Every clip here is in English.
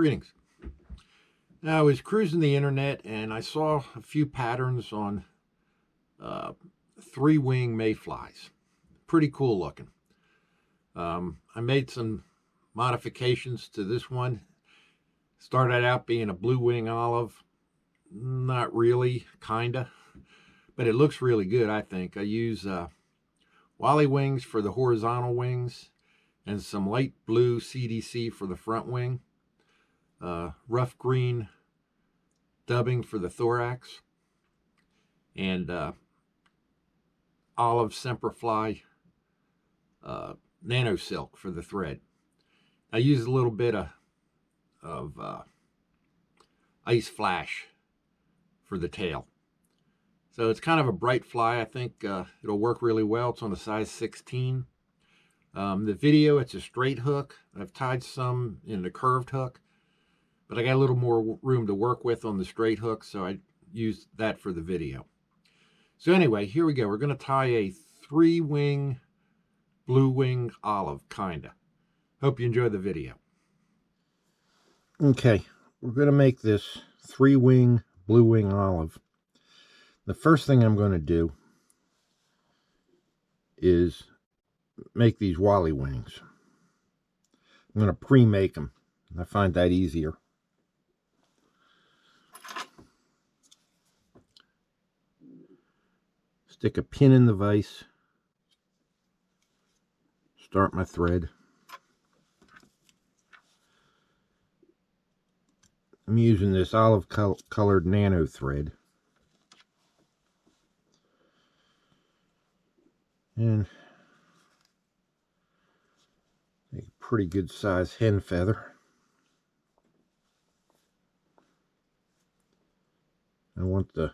Greetings. Now, I was cruising the internet and I saw a few patterns on three-wing mayflies. Pretty cool looking. I made some modifications to this one. Started out being a blue wing olive. Not really, kinda. But it looks really good, I think. I use Wally Wings for the horizontal wings and some light blue CDC for the front wing. Rough green dubbing for the thorax, and olive semperfly Nano Silk for the thread. I use a little bit of ice flash for the tail. So it's kind of a bright fly. I think it'll work really well. It's on a size 16. The video, it's a straight hook. I've tied some in the curved hook, but I got a little more room to work with on the straight hook, so I used that for the video. So anyway, here we go. We're going to tie a three-wing blue wing olive, kinda. Hope you enjoy the video. Okay, we're going to make this three-wing blue wing olive. The first thing I'm going to do is make these Wally wings. I'm going to pre-make them. I find that easier. Stick a pin in the vise. Start my thread. I'm using this olive colored nano thread. And a pretty good size hen feather. I want the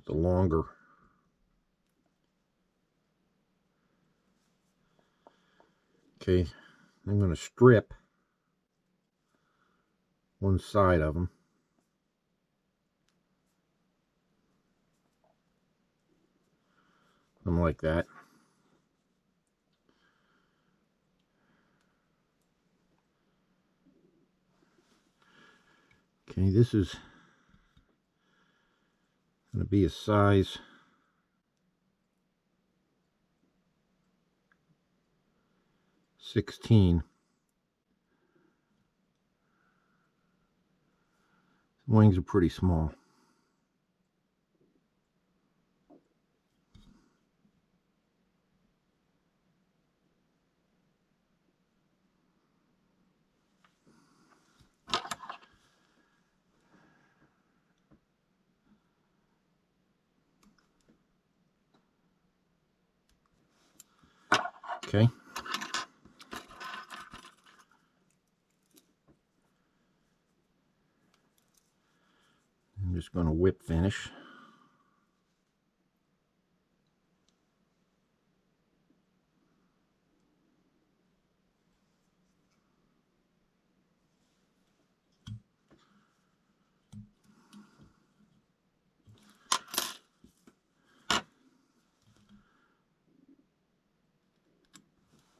longer. Okay, I'm going to strip one side of them. Something like that. Okay, this is going to be a size 16. The wings are pretty small. Okay. I'm just going to whip finish.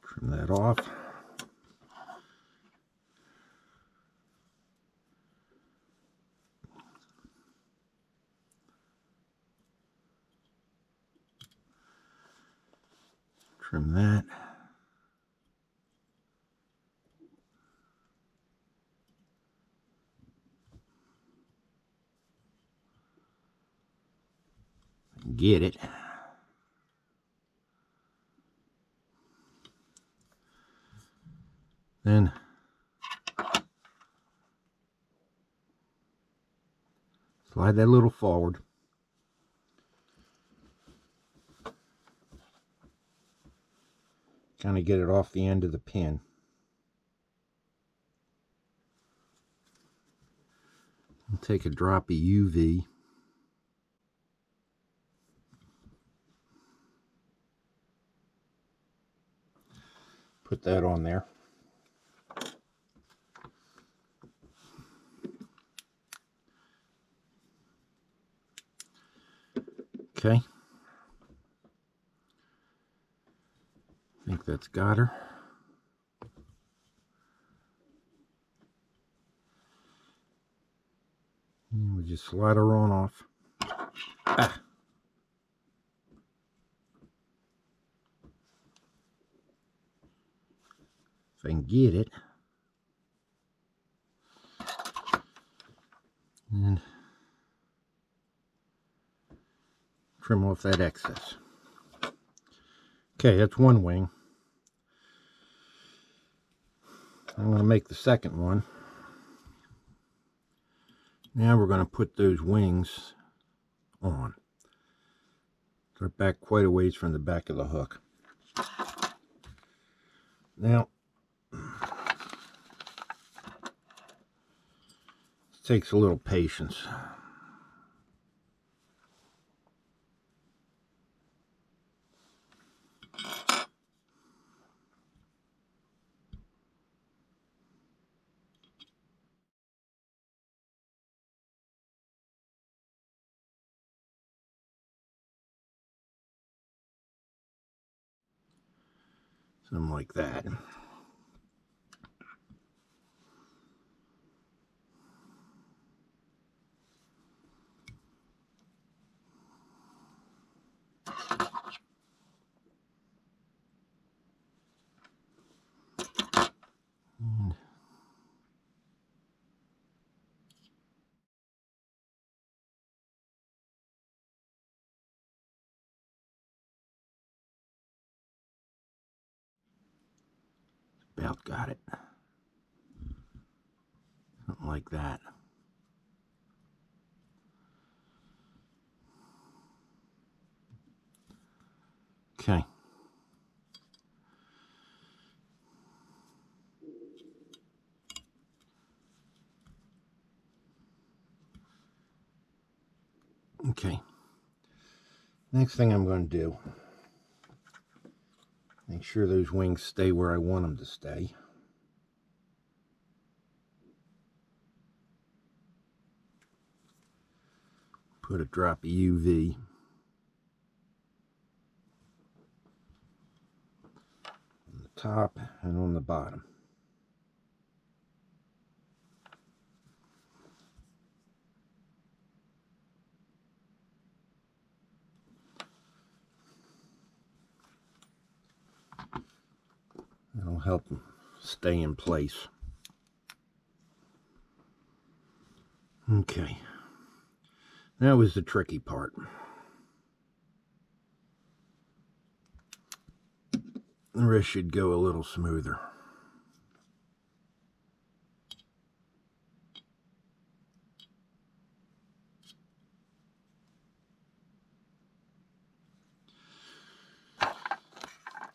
Trim that off. Trim that. Get it. Then slide that a little forward. Kind of get it off the end of the pin. I'll take a drop of UV. Put that on there. Okay. I think that's got her. And we just slide her on off. Ah. If I can get it. And trim off that excess. Okay, that's one wing. I'm going to make the second one. Now we're going to put those wings on. They're back quite a ways from the back of the hook. Now, it takes a little patience. Something like that. And about got it. Something like that. Okay. Okay. Next thing I'm going to do, make sure those wings stay where I want them to stay. Put a drop of UV. On the top and on the bottom. That'll help them stay in place. Okay. That was the tricky part. The rest should go a little smoother.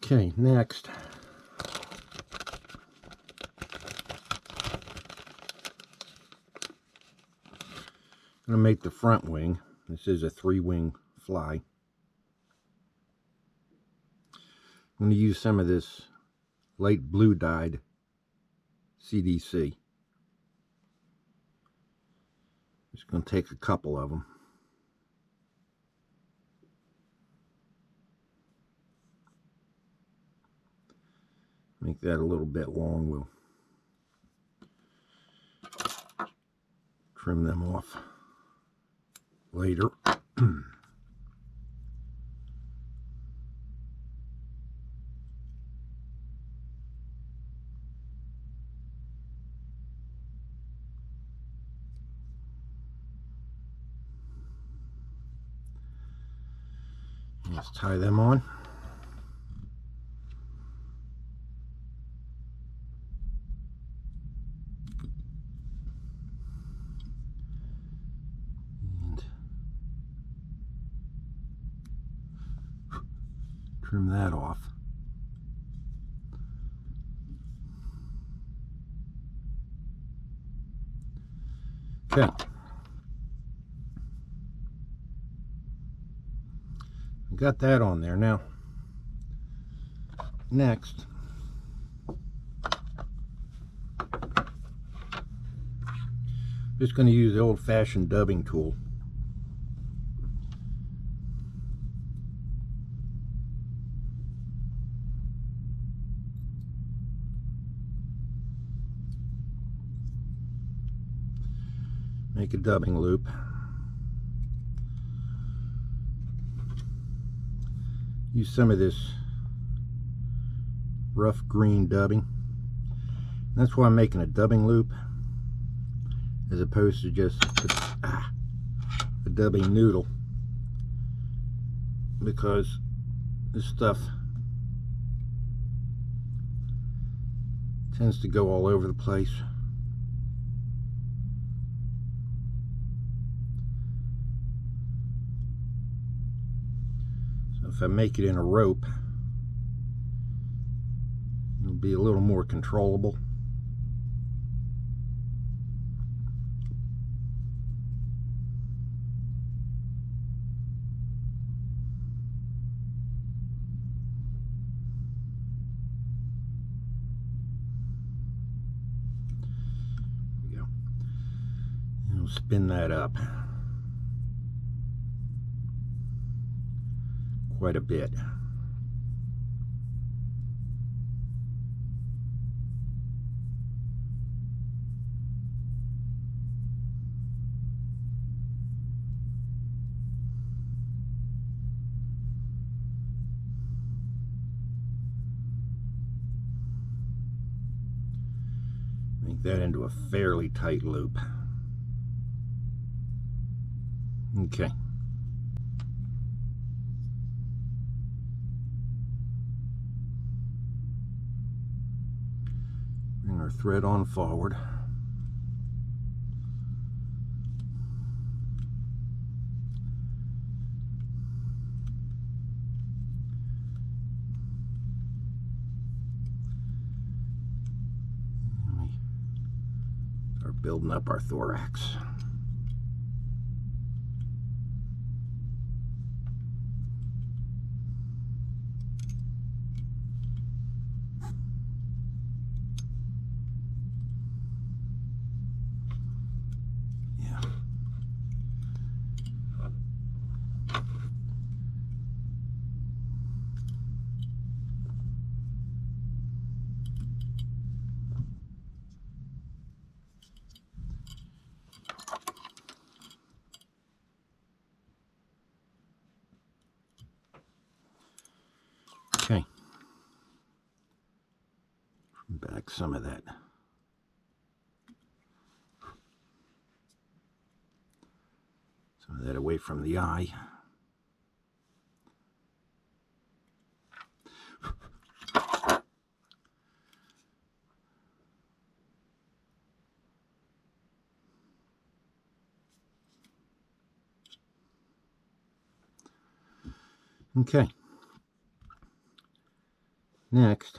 Okay, next. I'm going to make the front wing. This is a 3-wing fly. I'm going to use some of this light blue dyed CDC. Just going to take a couple of them. Make that a little bit long. We'll trim them off later. Let's tie them on. And trim that off. Okay. Got that on there. Now, next, just going to use the old-fashioned dubbing tool. make a dubbing loop. Use some of this rough green dubbing. That's why I'm making a dubbing loop as opposed to just a dubbing noodle, because this stuff tends to go all over the place. So if I make it in a rope, it'll be a little more controllable. Spin that up quite a bit. Make that into a fairly tight loop. Okay. Bring our thread on forward. And we start building up our thorax. Okay, back some of that. Some of that away from the eye. Okay. Next,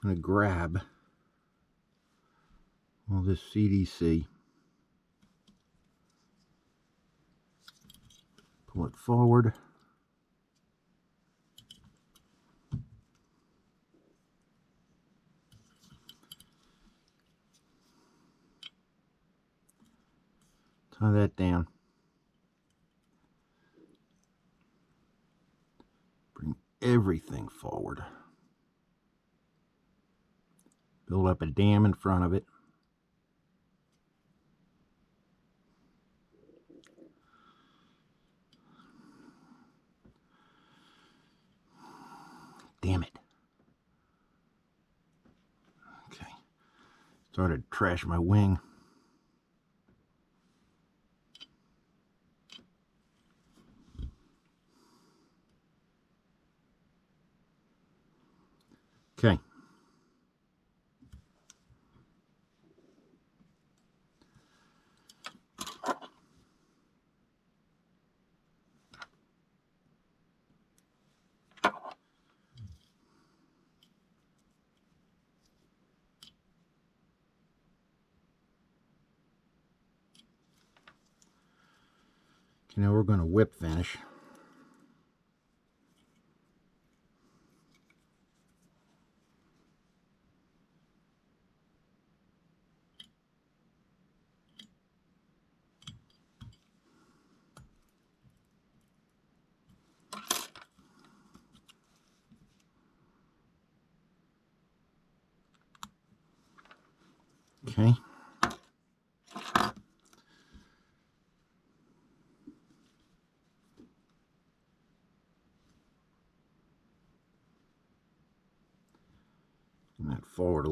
I'm going to grab all this CDC, pull it forward, tie that down, bring everything forward. Build up a dam in front of it. Damn it. Okay. Started to trash my wing. Okay. Now we're going to whip finish. Okay.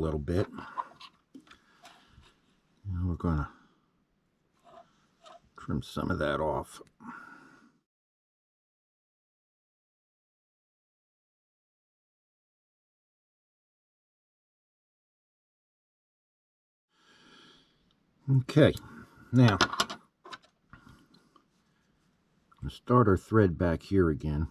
little bit. And we're going to trim some of that off. Okay, now we'll start our thread back here again.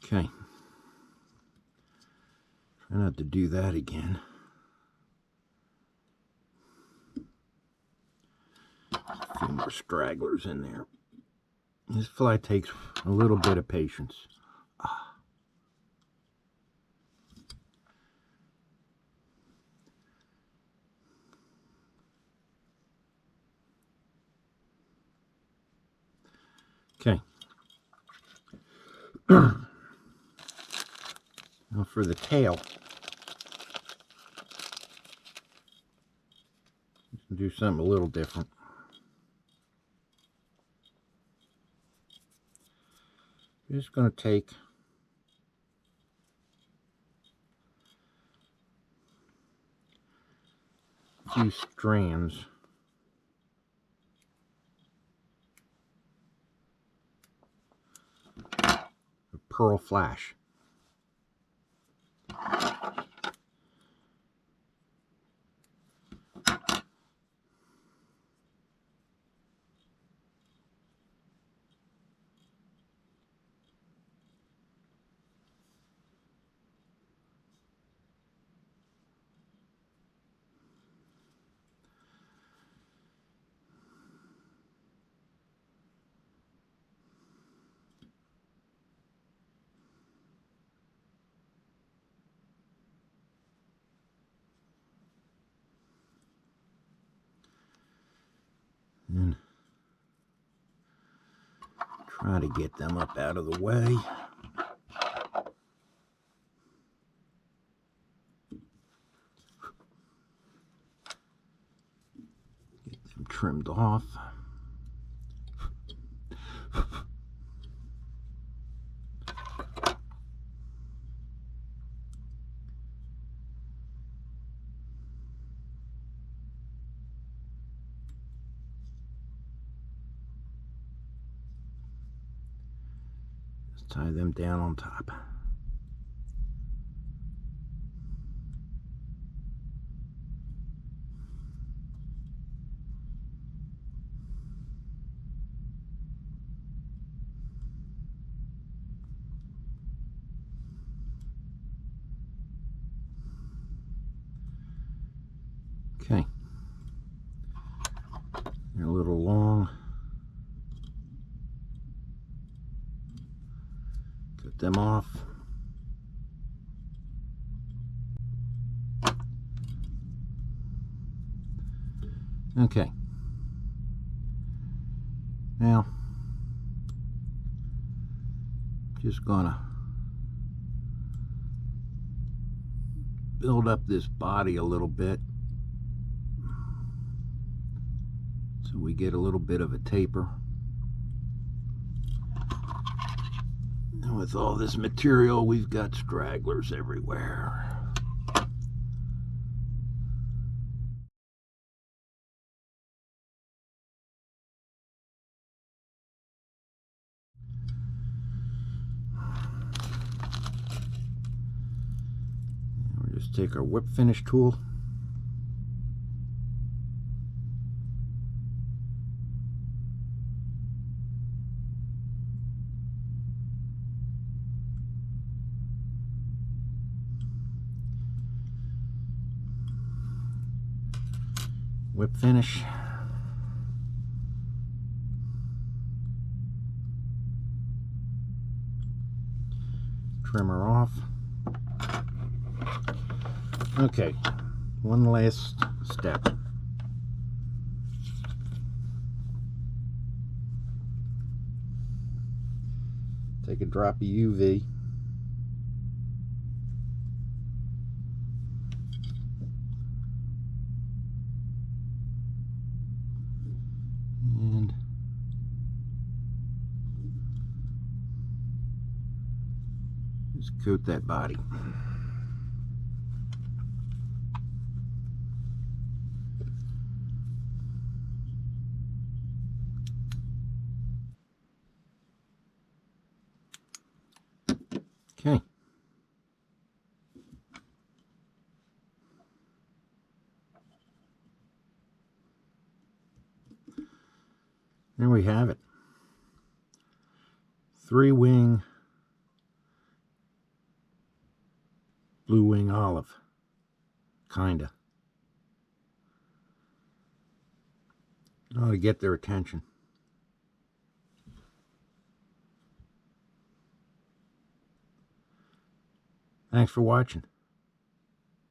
Okay, try not to do that again. A few more stragglers in there. This fly takes a little bit of patience. Okay. Now for the tail, do something a little different. Just going to take a few strands of Perl flash. And try to get them up out of the way. Get them trimmed off. Tie them down on top. Okay. They're a little long. Cut them off. Okay. Now, just gonna build up this body a little bit so we get a little bit of a taper. And with all this material, we've got stragglers everywhere. We'll just take our whip finish tool. Whip finish. Trimmer off. Okay, one last step. Take a drop of UV. And just coat that body. Okay. There we have it. 3-wing blue wing olive. Kinda. Ought to get their attention. Thanks for watching.